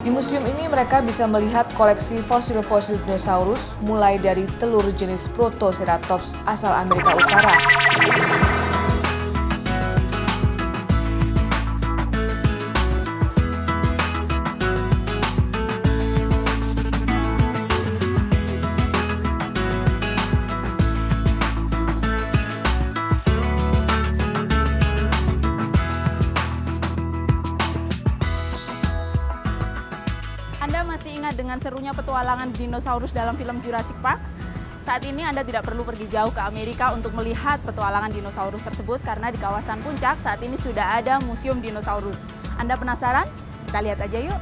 Di museum ini mereka bisa melihat koleksi fosil-fosil dinosaurus mulai dari telur jenis Protoceratops asal Amerika Utara. Anda masih ingat dengan serunya petualangan dinosaurus dalam film Jurassic Park? Saat ini Anda tidak perlu pergi jauh ke Amerika untuk melihat petualangan dinosaurus tersebut karena di kawasan Puncak saat ini sudah ada Museum Dinosaurus. Anda penasaran? Kita lihat aja yuk.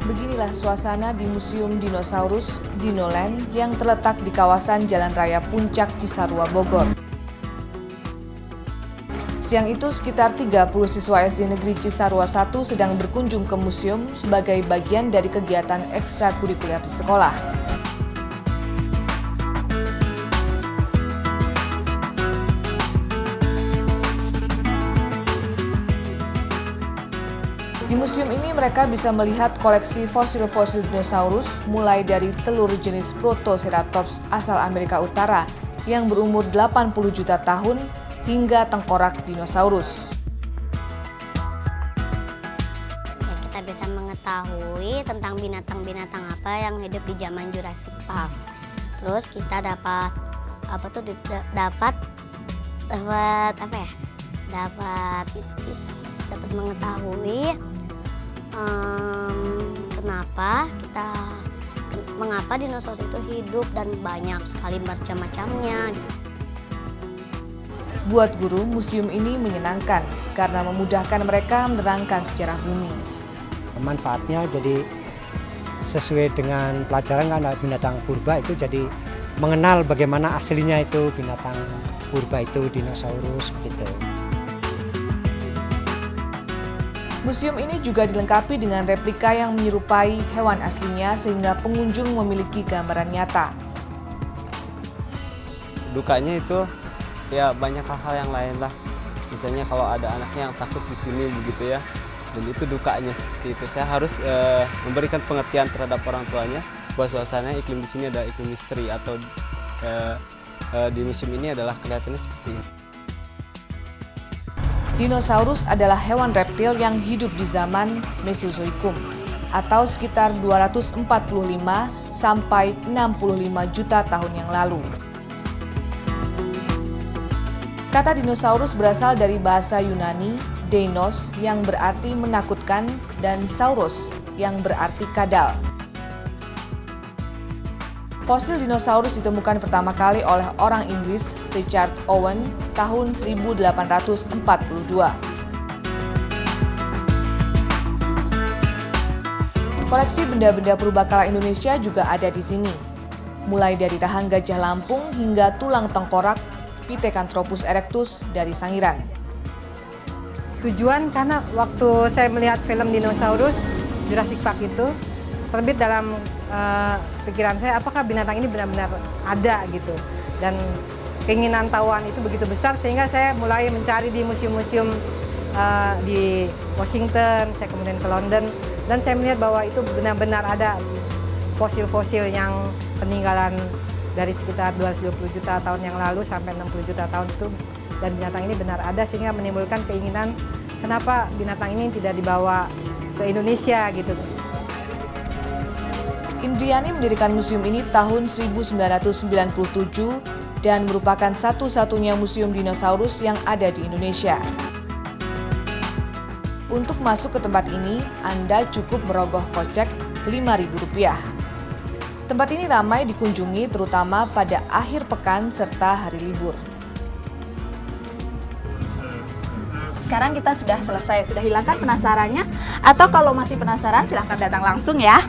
Beginilah suasana di Museum Dinosaurus Dinoland yang terletak di kawasan Jalan Raya Puncak Cisarua, Bogor. Siang itu sekitar 30 siswa SD Negeri Cisarua 1 sedang berkunjung ke museum sebagai bagian dari kegiatan ekstrakurikuler di sekolah. Di museum ini mereka bisa melihat koleksi fosil-fosil dinosaurus mulai dari telur jenis Protoceratops asal Amerika Utara yang berumur 80 juta tahun hingga tengkorak dinosaurus. Ya, kita bisa mengetahui tentang binatang-binatang apa yang hidup di zaman Jurassic Park. Terus kita dapat mengetahui mengapa dinosaurus itu hidup dan banyak sekali macam-macamnya. Buat guru, museum ini menyenangkan karena memudahkan mereka menerangkan sejarah bumi. Manfaatnya jadi sesuai dengan pelajaran kan binatang purba itu jadi mengenal bagaimana aslinya itu binatang purba itu dinosaurus begitu. Museum ini juga dilengkapi dengan replika yang menyerupai hewan aslinya sehingga pengunjung memiliki gambaran nyata. Dukanya itu ya banyak hal-hal yang lain lah. Misalnya kalau ada anaknya yang takut di sini begitu ya. Dan itu dukanya seperti itu. Saya harus memberikan pengertian terhadap orang tuanya bahwa suasana iklim di sini adalah iklim misteri atau di museum ini adalah kelihatannya seperti ini. Dinosaurus adalah hewan reptil yang hidup di zaman Mesozoikum atau sekitar 245 sampai 65 juta tahun yang lalu. Kata dinosaurus berasal dari bahasa Yunani deinos yang berarti menakutkan dan sauros yang berarti kadal. Fosil dinosaurus ditemukan pertama kali oleh orang Inggris Richard Owen tahun 1842. Koleksi benda-benda purbakala Indonesia juga ada di sini. Mulai dari rahang gajah Lampung hingga tulang tengkorak Pithecanthropus erectus dari Sangiran. Tujuan karena waktu saya melihat film dinosaurus Jurassic Park itu terbit dalam pikiran saya apakah binatang ini benar-benar ada gitu, dan keinginan tahuan itu begitu besar sehingga saya mulai mencari di museum-museum di Washington, saya kemudian ke London, dan saya melihat bahwa itu benar-benar ada fosil-fosil yang peninggalan dari sekitar 220 juta tahun yang lalu sampai 60 juta tahun itu, dan binatang ini benar ada sehingga menimbulkan keinginan kenapa binatang ini tidak dibawa ke Indonesia gitu. Indriani mendirikan museum ini tahun 1997 dan merupakan satu-satunya museum dinosaurus yang ada di Indonesia. Untuk masuk ke tempat ini, Anda cukup merogoh kocek Rp5.000. Tempat ini ramai dikunjungi terutama pada akhir pekan serta hari libur. Sekarang kita sudah selesai, sudah hilangkan penasarannya? Atau kalau masih penasaran silahkan datang langsung ya.